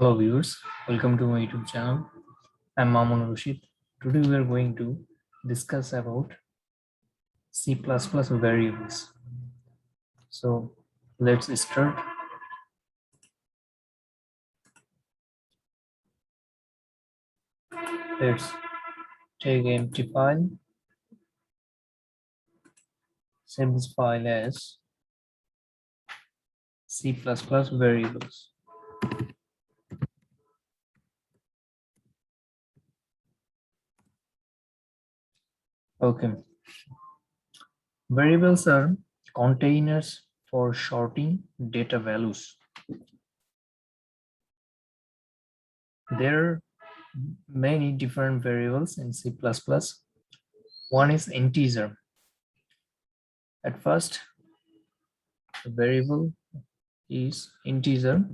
Hello viewers, welcome to my YouTube channel. I'm Mamun Rashid. Today we are going to discuss about C++ variables. So let's start. Let's take an empty file, save this file as C++ variables. Okay, variables are containers for sorting data values. There are many different variables in C++. One is integer. At first, the variable is integer.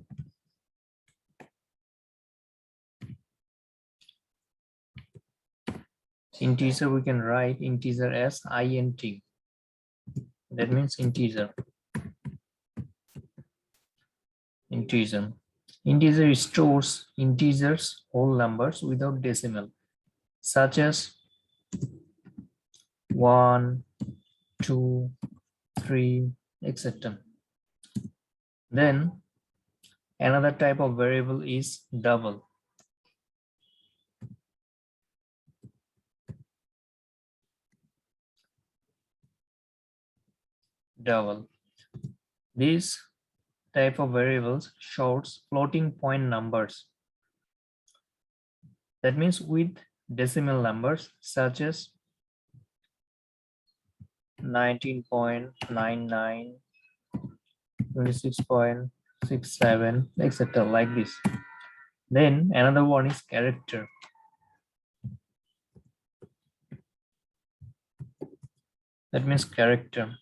Integer, we can write integer as int. That means integer. Integer stores integers, whole numbers without decimal, such as 1, 2, 3, etc. Then another type of variable is double. This type of variables shows floating point numbers. That means with decimal numbers such as 19.99, 26.67, etc. like this. Then another one is character. That means character.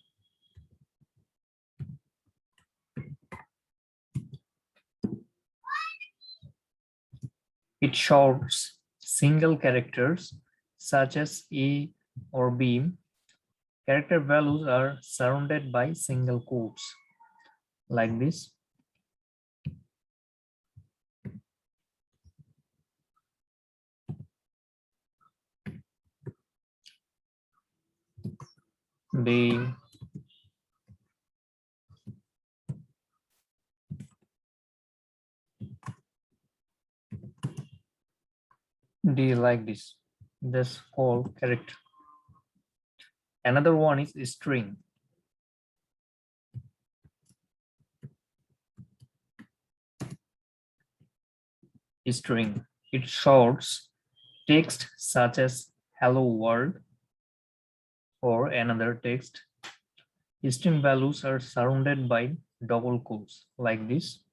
It shows single characters such as A or B. Character values are surrounded by single quotes like this. B, D like this. That's called character. Another one is string. String. It shows text such as hello world or another text. String values are surrounded by double quotes like this.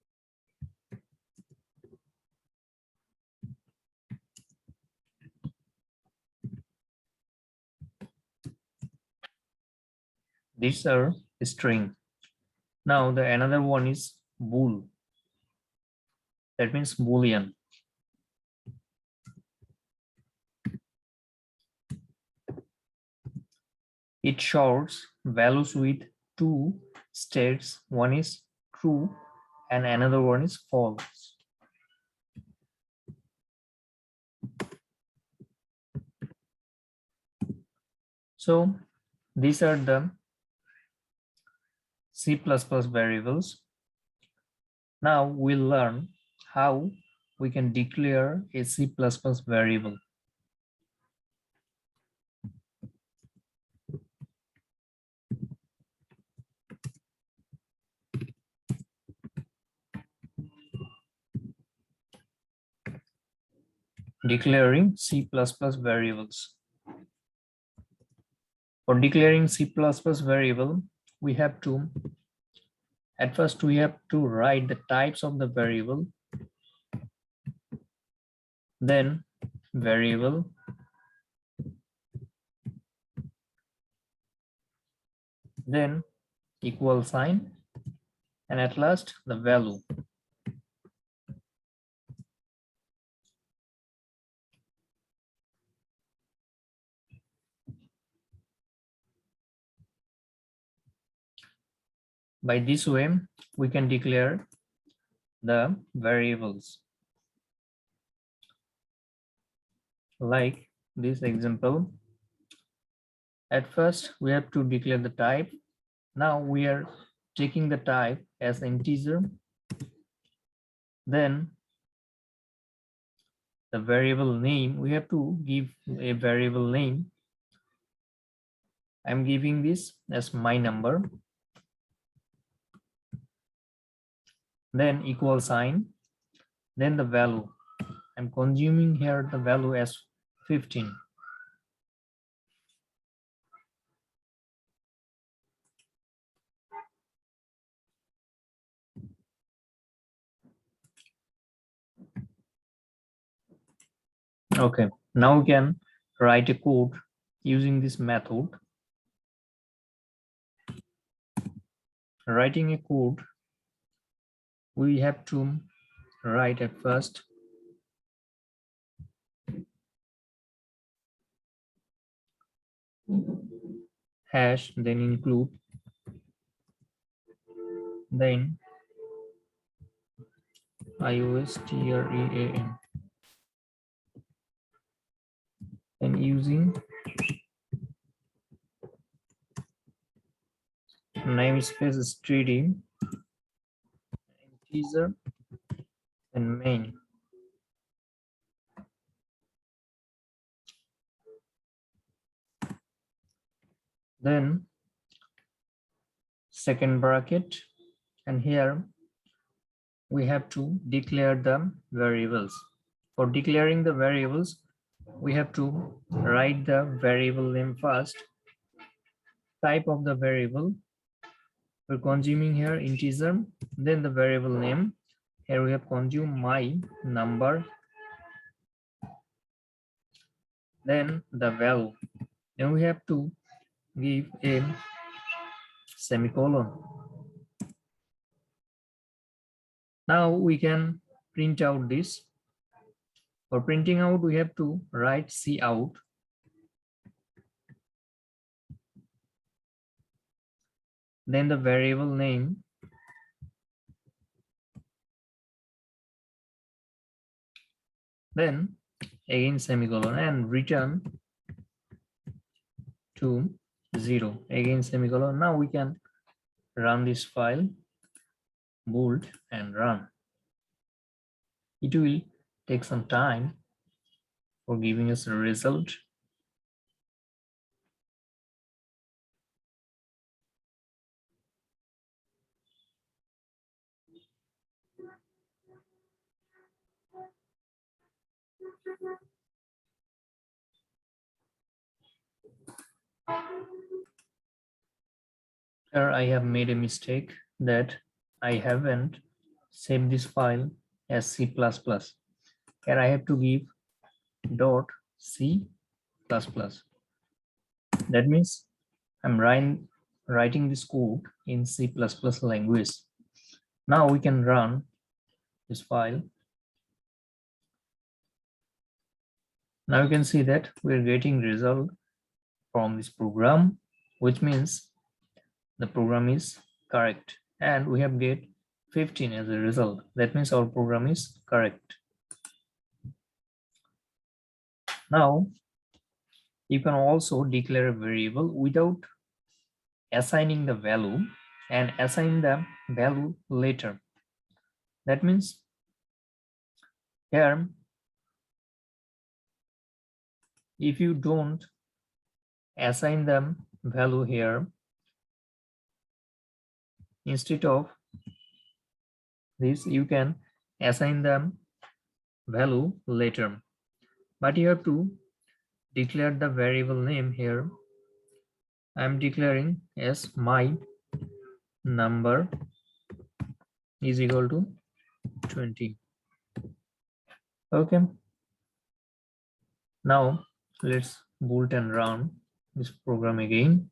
These are string. Now the another one is bool. That means boolean. It shows values with two states. One is true and another one is false. So these are the C++ variables. Now we'll learn how we can declare a C++ variable. Declaring C++ variables. For declaring C++ variable, we have to, at first we have to write the types of the variable, then variable, then equal sign, and at last the value. By this way, we can declare the variables. like this example. At first, we have to declare the type. Now we are taking the type as integer. Then the variable name, we have to give a variable name. I'm giving this as my number. Then equal sign. Then the value. I'm consuming here the value as 15. Okay, now we can write a code using this method. Writing a code, we have to write at first hash, then include, then IOSTREAM, and using namespace string, integer, and main. Then second bracket, and here we have to declare the variables. For declaring the variables, we have to write the variable name first. Type of the variable, we're consuming here integer, then the variable name. Here we have consumed my number, then the value. Then we have to give a semicolon. Now we can print out this. For printing out, we have to write cout. Then the variable name. Then again semicolon and return to 0. Again semicolon. Now we can run this file, bold and run. It will take some time for giving us a result. Here I have made a mistake that I haven't saved this file as C++. Here I have to give .C++. That means I'm writing this code in C++ language. Now we can run this file. Now you can see that we're getting result from this program, which means the program is correct, and we have get 15 as a result. That means our program is correct. Now you can also declare a variable without assigning the value and assign the value later. That means here, if you don't assign them value here, instead of this, you can assign them value later. But you have to declare the variable name here. I'm declaring as my number is equal to 20. Okay. Now let's bolt and run this program again,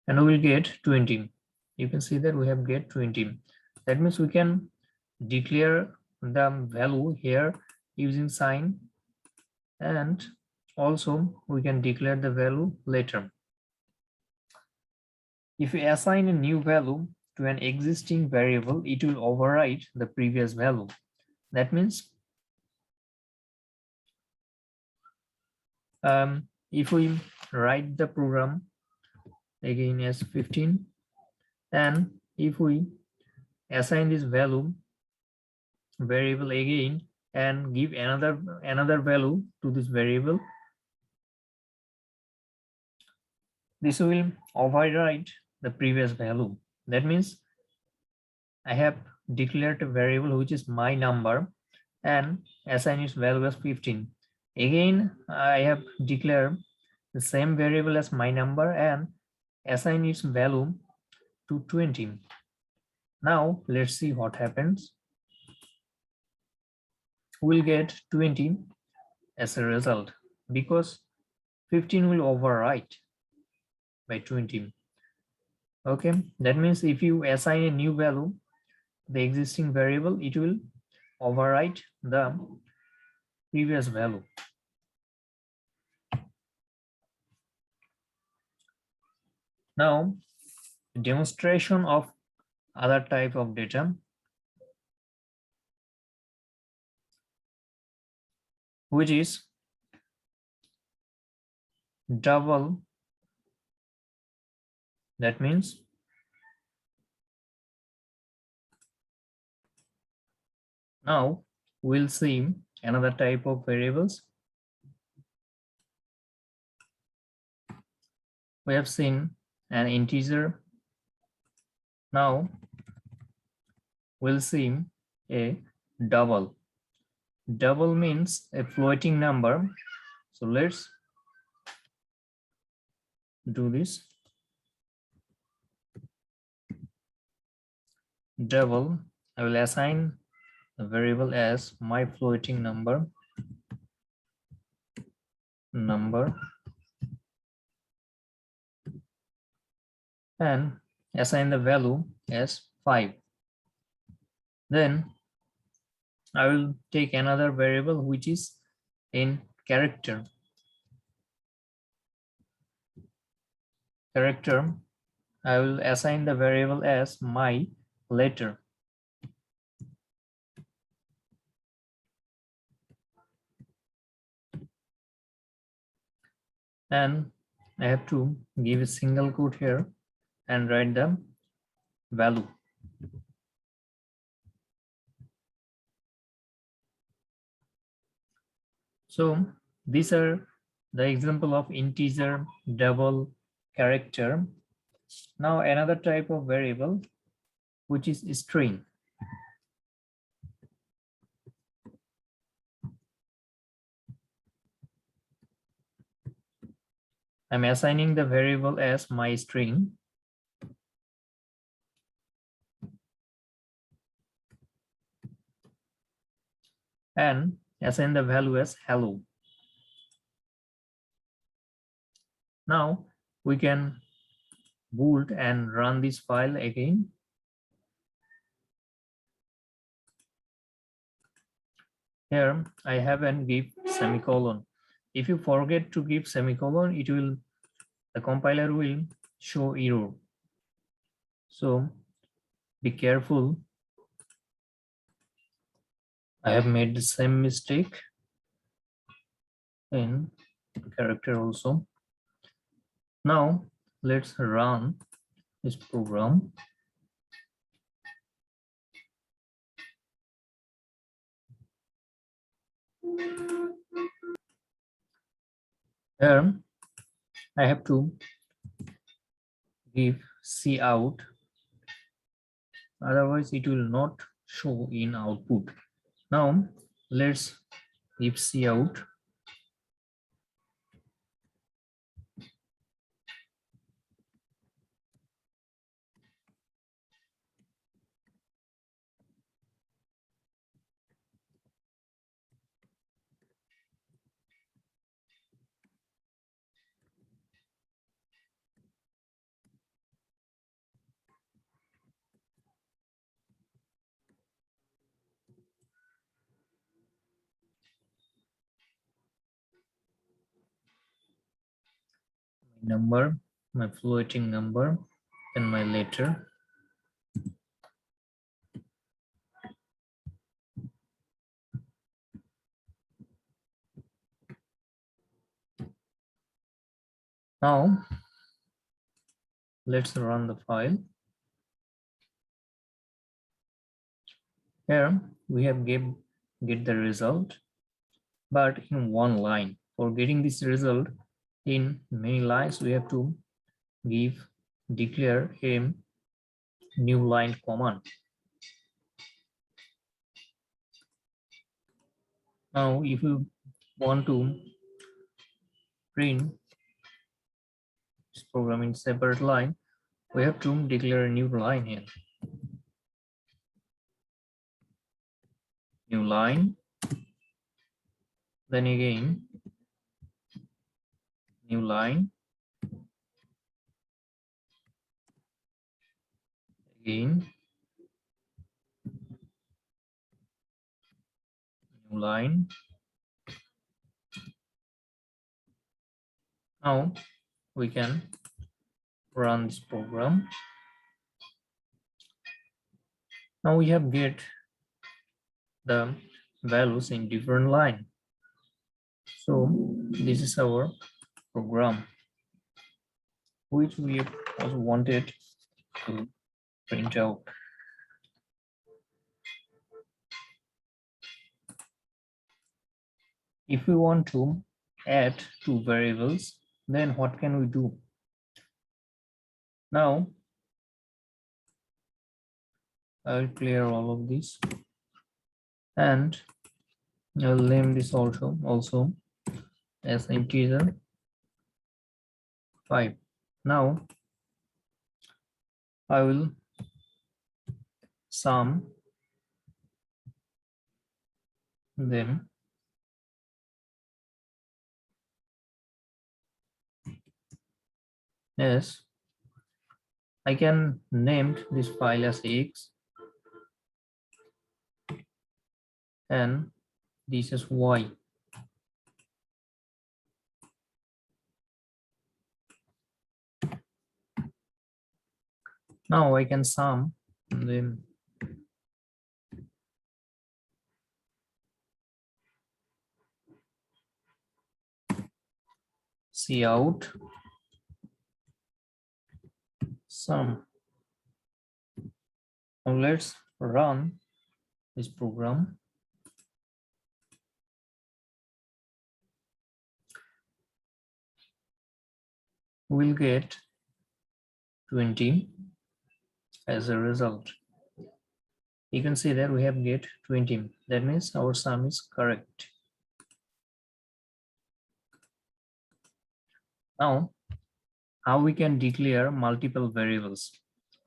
and we will get 20. You can see that we have get 20. That means we can declare the value here using sign, and also we can declare the value later. If you assign a new value to an existing variable, it will override the previous value. That means If we write the program again as 15, and if we assign this value variable again and give another value to this variable, this will override the previous value. That means I have declared a variable which is my number and assign its value as 15. Again, I have declared the same variable as my number and assign its value to 20. Now let's see what happens. We'll get 20 as a result because 15 will overwrite by 20. Okay, that means if you assign a new value, the existing variable, it will overwrite the previous value. Now, demonstration of other type of data, which is double. That means now we'll see another type of variables. We have seen an integer. Now we'll see a double. Double means a floating number. So let's do this. Double, I will assign the variable as my floating number and assign the value as 5. Then I will take another variable which is in character. I will assign the variable as my letter. And I have to give a single quote here and write the value. So these are the example of integer, double, character. Now another type of variable, which is string. I'm assigning the variable as my string. And assign the value as hello. Now we can boot and run this file again. Here I haven't give semicolon. If you forget to give semicolon, the compiler will show error. So be careful. I have made the same mistake in character also. Now let's run this program. Here I have to give cout, otherwise it will not show in output. Now let's give cout. Number, my floating number, and my letter. Now let's run the file. Here we have get the result, but in one line. For getting this result in many lines, we have to declare a new line command. Now, if you want to print this program in separate line, we have to declare a new line here. New line, then again new line, again new line. Now we can run this program. Now we have get the values in different line. So this is our program which we also wanted to print out. If we want to add two variables, then what can we do? Now I'll clear all of this and I'll name this also as integer 5. Now I will sum them as I can name this file as x and this is y. Now I can sum them cout sum. Now let's run this program. We'll get 20 as a result. You can see that we have get 20. That means our sum is correct. Now, how we can declare multiple variables?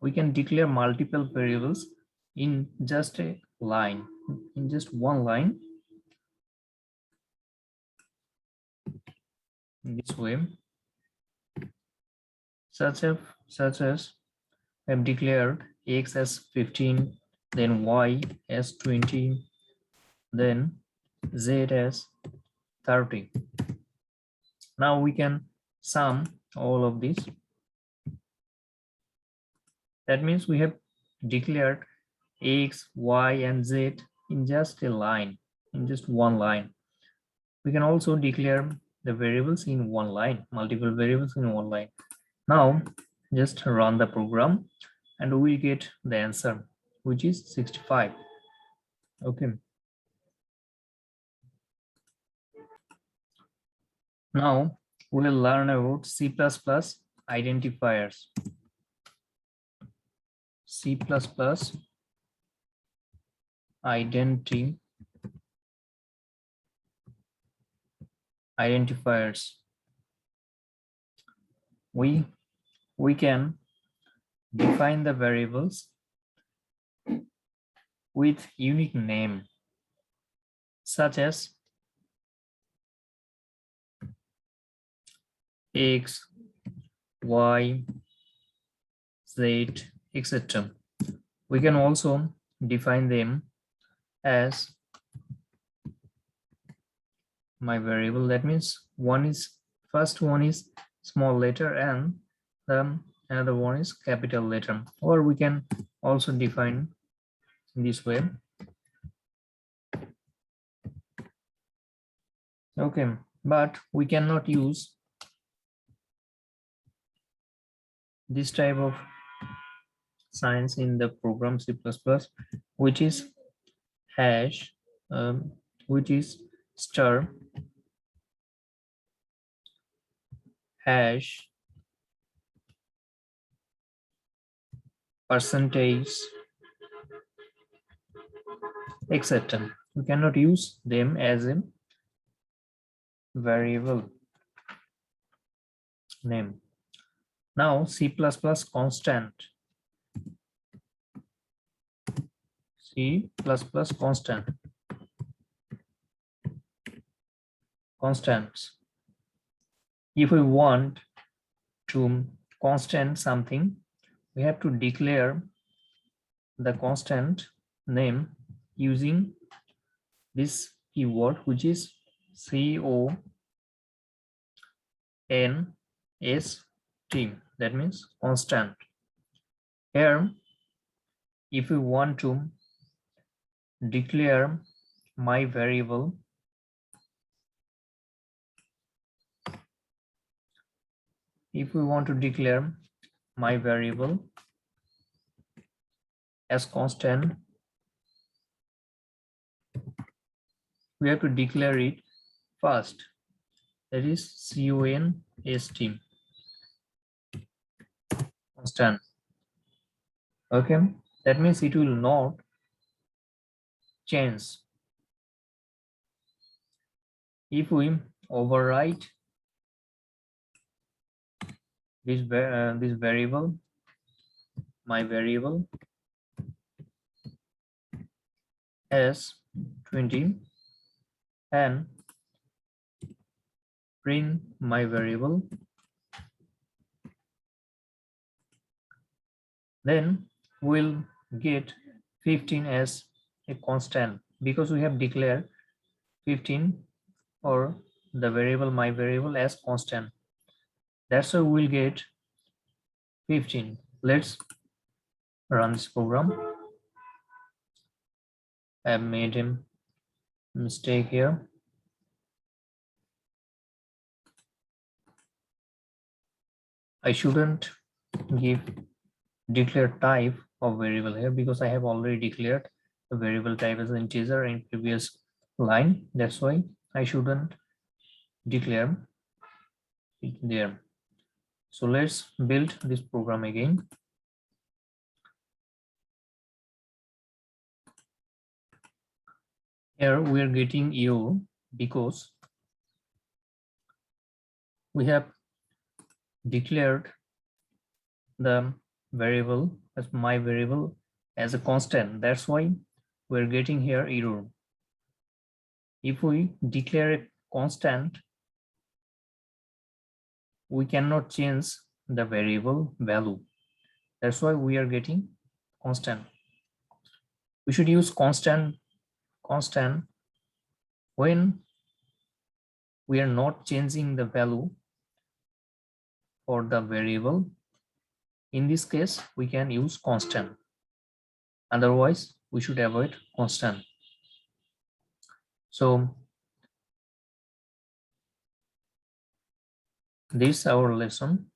We can declare multiple variables in just a line, in just one line. In this way, such as I have declared x as 15, then y as 20, then z as 30. Now we can sum all of these. That means we have declared x, y, and z in just a line, in just one line. We can also declare the variables in one line, multiple variables in one line. Now just run the program and we get the answer, which is 65. Okay. Now we'll learn about C++ identifiers. C++ identifiers. We can define the variables with unique name, such as x, y, z, etc. We can also define them as my variable. That means first one is small letter and the another one is capital letter, or we can also define in this way. Okay, but we cannot use this type of signs in the program C++, which is hash, which is star, hash, percentage, etc. We cannot use them as a variable name. Now C++ constant. C++ constant. Constants. If we want to constant something, we have to declare the constant name using this keyword, which is CONST. That means constant. Here, if we want to declare my variable, as constant, we have to declare it first. That is const, constant. Okay, that means it will not change. If we overwrite this variable, my variable, as 20, and print my variable, then we'll get 15 as a constant because we have declared 15 or the variable my variable as constant. That's why we'll get 15. Let's run this program. I've made a mistake here. I shouldn't give declare type of variable here because I have already declared the variable type as an integer in previous line. That's why I shouldn't declare it there. So let's build this program again. Here we are getting error because we have declared the variable as my variable as a constant. That's why we're getting here error. If we declare a constant, we cannot change the variable value. That's why we are getting constant. We should use constant when we are not changing the value for the variable. In this case, we can use constant. Otherwise, we should avoid constant. So this is our lesson.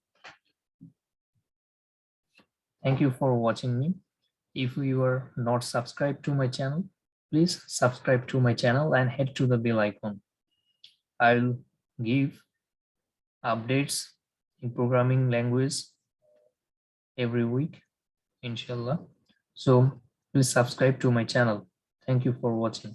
Thank you for watching me. If you are not subscribed to my channel, please subscribe to my channel and head to the bell icon. I'll give updates in programming language every week, inshallah. So please subscribe to my channel. Thank you for watching.